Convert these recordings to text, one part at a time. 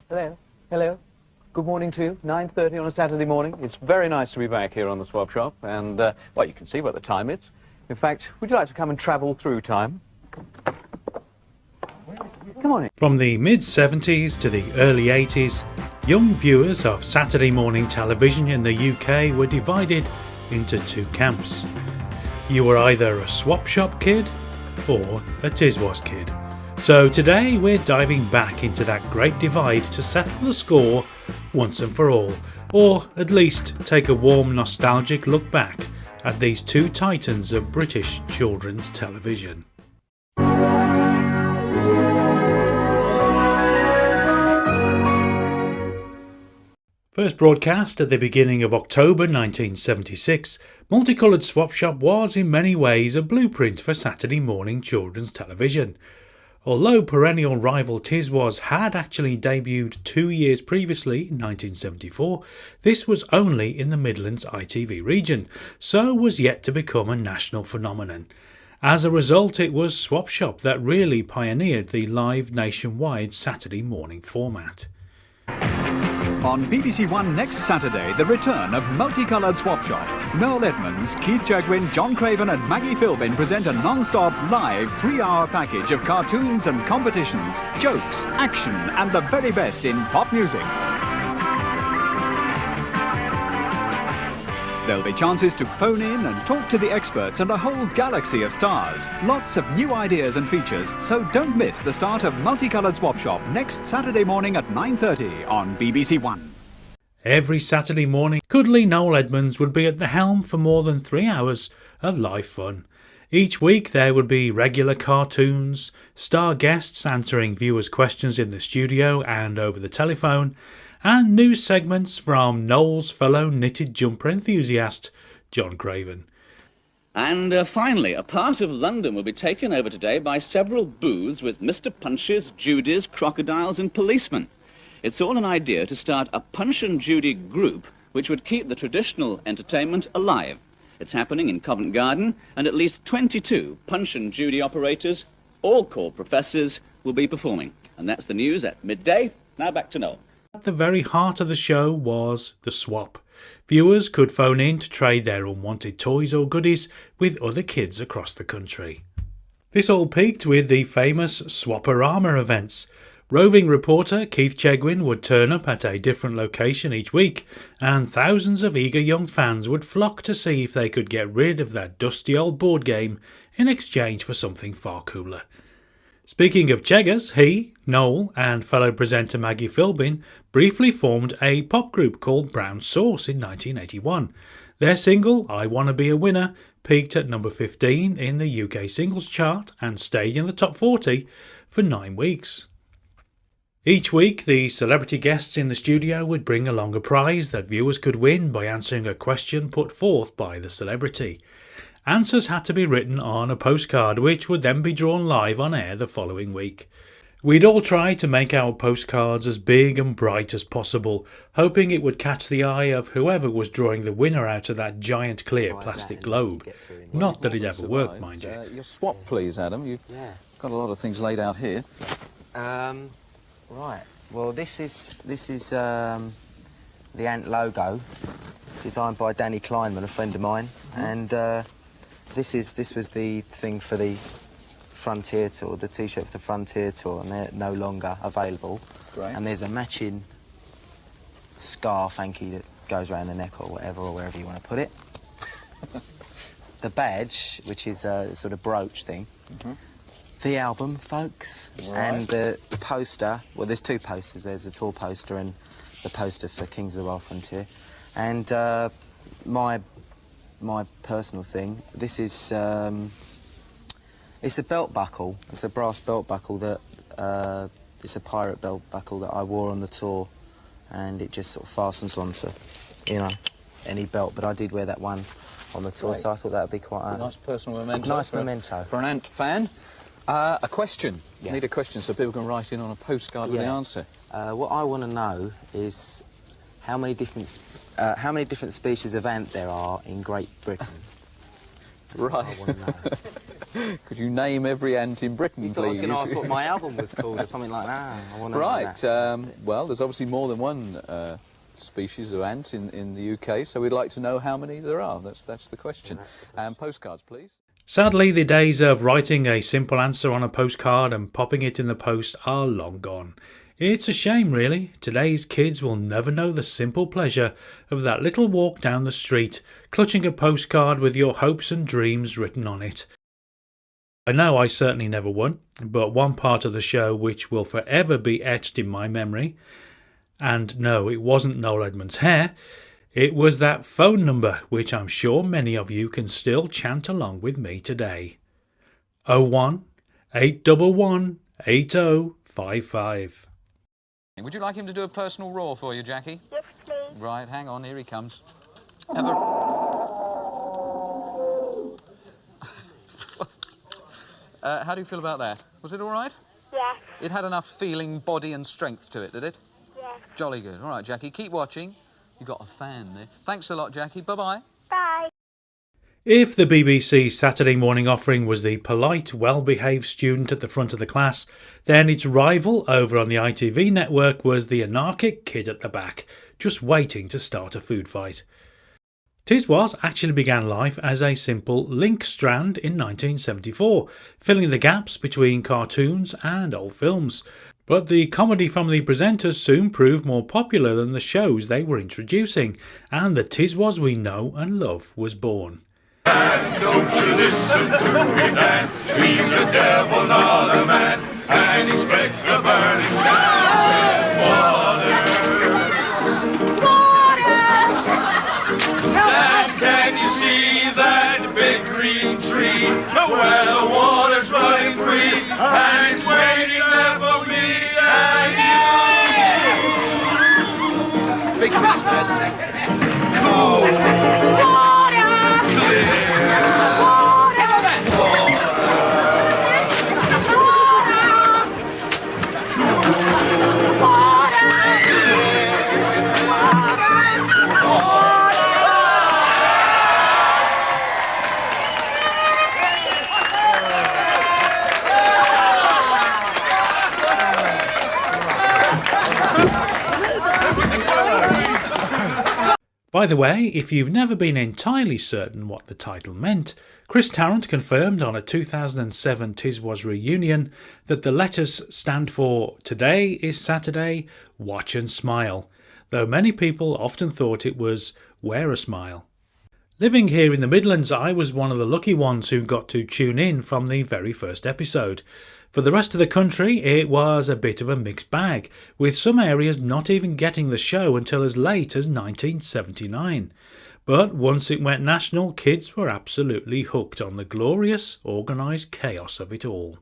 Hello. Hello. Good morning to you. 9:30 on a Saturday morning. It's very nice to be back here on the Swap Shop, and, well, you can see what the time is. In fact, would you like to come and travel through time? Come on in. From the mid-70s to the early 80s, young viewers of Saturday morning television in the UK were divided into two camps. You were either a Swap Shop kid or a Tiswas kid. So today we're diving back into that great divide to settle the score once and for all, or at least take a warm nostalgic look back at these two titans of British children's television. First broadcast at the beginning of October 1976, Multicoloured Swap Shop was in many ways a blueprint for Saturday morning children's television. Although perennial rival Tiswas had actually debuted 2 years previously, in 1974, this was only in the Midlands ITV region, so was yet to become a national phenomenon. As a result, it was Swap Shop that really pioneered the live nationwide Saturday morning format. On BBC One next Saturday, the return of Multicoloured Swap Shop. Noel Edmonds, Keith Chegwin, John Craven and Maggie Philbin present a non-stop live 3-hour package of cartoons and competitions, jokes, action and the very best in pop music. There'll be chances to phone in and talk to the experts and a whole galaxy of stars. Lots of new ideas and features, so don't miss the start of Multicoloured Swap Shop next Saturday morning at 9:30 on BBC One. Every Saturday morning, cuddly Noel Edmonds would be at the helm for more than 3 hours of live fun. Each week there would be regular cartoons, star guests answering viewers' questions in the studio and over the telephone, and news segments from Noel's fellow knitted jumper enthusiast, John Craven. And finally, a part of London will be taken over today by several booths with Mr. Punches, Judys, crocodiles and policemen. It's all an idea to start a Punch and Judy group which would keep the traditional entertainment alive. It's happening in Covent Garden, and at least 22 Punch and Judy operators, all called professors, will be performing. And that's the news at midday. Now back to Noel. At the very heart of the show was the swap. Viewers could phone in to trade their unwanted toys or goodies with other kids across the country. This all peaked with the famous Swaporama events. Roving reporter Keith Chegwin would turn up at a different location each week, and thousands of eager young fans would flock to see if they could get rid of that dusty old board game in exchange for something far cooler. Speaking of Cheggers, he, Noel and fellow presenter Maggie Philbin briefly formed a pop group called Brown Sauce in 1981. Their single, I Wanna Be a Winner, peaked at number 15 in the UK singles chart and stayed in the top 40 for 9 weeks. Each week, the celebrity guests in the studio would bring along a prize that viewers could win by answering a question put forth by the celebrity. Answers had to be written on a postcard, which would then be drawn live on air the following week. We'd all try to make our postcards as big and bright as possible, hoping it would catch the eye of whoever was drawing the winner out of that giant clear plastic globe. Not that it ever worked, mind you. Your swap, please, Adam. You've got a lot of things laid out here. Right. Well, this is the Ant logo, designed by Danny Kleinman, a friend of mine, and this was the thing for the Frontier Tour, the T-shirt for the Frontier Tour, and they're no longer available. Great. And there's a matching scarf, hanky, that goes around the neck or whatever, or wherever you want to put it. The badge, which is a sort of brooch thing. The album, folks. Right. And the poster, well, there's two posters. There's the tour poster and the poster for Kings of the Wild Frontier. And my personal thing, this is, it's a belt buckle. It's a brass belt buckle that, it's a pirate belt buckle that I wore on the tour, and it just sort of fastens onto, you know, any belt. But I did wear that one on the tour, so I thought that would be quite a nice personal memento. Nice memento. For an Ant fan. A question. Yeah. Need a question so people can write in on a postcard with the answer. What I want to know is how many different species of ant there are in Great Britain. That's what I want to know. Could you name every ant in Britain, You thought I was please? going to ask what my album was called or something like that. I wanna know Right, that. well, there's obviously more than one species of ant in the UK, so we'd like to know how many there are. That's the question. And postcards, please. Sadly, the days of writing a simple answer on a postcard and popping it in the post are long gone. It's a shame, really. Today's kids will never know the simple pleasure of that little walk down the street, clutching a postcard with your hopes and dreams written on it. I know I certainly never won, but one part of the show which will forever be etched in my memory, and no, it wasn't Noel Edmonds' hair, it was that phone number which I'm sure many of you can still chant along with me today. 01 811 8055. Would you like him to do a personal roar for you, Jackie? Yes, please. Right, hang on, here he comes. How do you feel about that? Was it all right? Yes. It had enough feeling, body and strength to it, did it? Yes. Jolly good. All right, Jackie, keep watching. You got a fan there. Thanks a lot, Jackie. Bye-bye. Bye. If the BBC's Saturday morning offering was the polite, well-behaved student at the front of the class, then its rival over on the ITV network was the anarchic kid at the back, just waiting to start a food fight. Tiswas actually began life as a simple link strand in 1974, filling the gaps between cartoons and old films. But the comedy from the presenters soon proved more popular than the shows they were introducing, and the Tiswas we know and love was born. Don't you listen to him, man. He's a devil, not a man, and he spreads the burning sky with water. Dad, can you see that big green tree? Well, the water's running free, and it's waiting there for me and you. Big fish, Dad. Cold. By the way, if you've never been entirely certain what the title meant, Chris Tarrant confirmed on a 2007 Tiswas reunion that the letters stand for Today is Saturday, Watch and Smile, though many people often thought it was Wear a Smile. Living here in the Midlands, I was one of the lucky ones who got to tune in from the very first episode. For the rest of the country, it was a bit of a mixed bag, with some areas not even getting the show until as late as 1979. But once it went national, kids were absolutely hooked on the glorious, organised chaos of it all.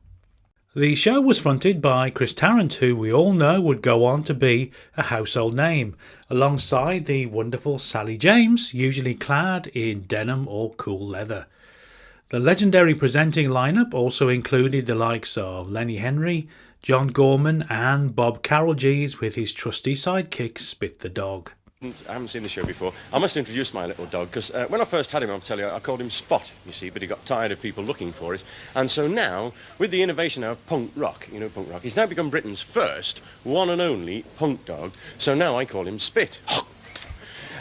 The show was fronted by Chris Tarrant, who we all know would go on to be a household name, alongside the wonderful Sally James, usually clad in denim or cool leather. The legendary presenting lineup also included the likes of Lenny Henry, John Gorman and Bob Carroll-Gees with his trusty sidekick Spit the dog. I haven't seen the show before. I must introduce my little dog, because when I first had him, I'll tell you, I called him Spot, you see, but he got tired of people looking for it. And so now, with the innovation of punk rock, you know, punk rock, he's now become Britain's first, one and only punk dog. So now I call him Spit.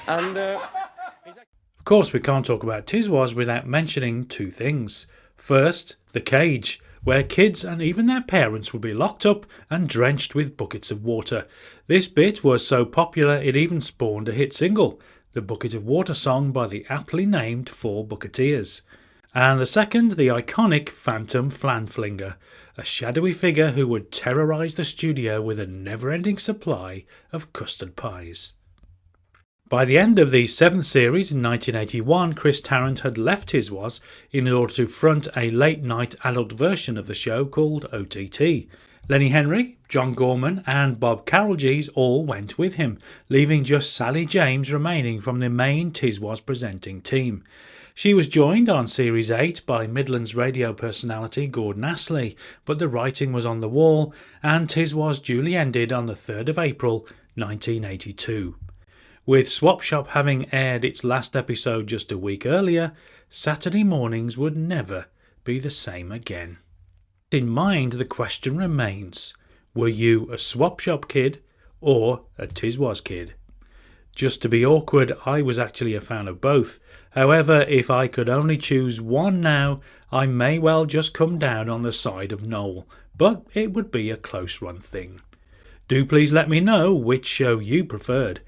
And of course, we can't talk about Tiswas without mentioning two things. First, the cage, where kids and even their parents would be locked up and drenched with buckets of water. This bit was so popular it even spawned a hit single, the Bucket of Water song by the aptly named Four Bucketeers. And the second, the iconic Phantom Flanflinger, a shadowy figure who would terrorise the studio with a never-ending supply of custard pies. By the end of the 7th series in 1981, Chris Tarrant had left Tiswas in order to front a late-night adult version of the show called OTT. Lenny Henry, John Gorman and Bob Carroll-Gees all went with him, leaving just Sally James remaining from the main Tiswas presenting team. She was joined on Series 8 by Midlands radio personality Gordon Astley, but the writing was on the wall and Tiswas duly ended on the 3rd of April 1982. With Swap Shop having aired its last episode just a week earlier, Saturday mornings would never be the same again. In mind, the question remains, were you a swap shop kid or a Tiswas kid? Just to be awkward, I was actually a fan of both. However, if I could only choose one now, I may well just come down on the side of Noel, but it would be a close run thing. Do please let me know which show you preferred.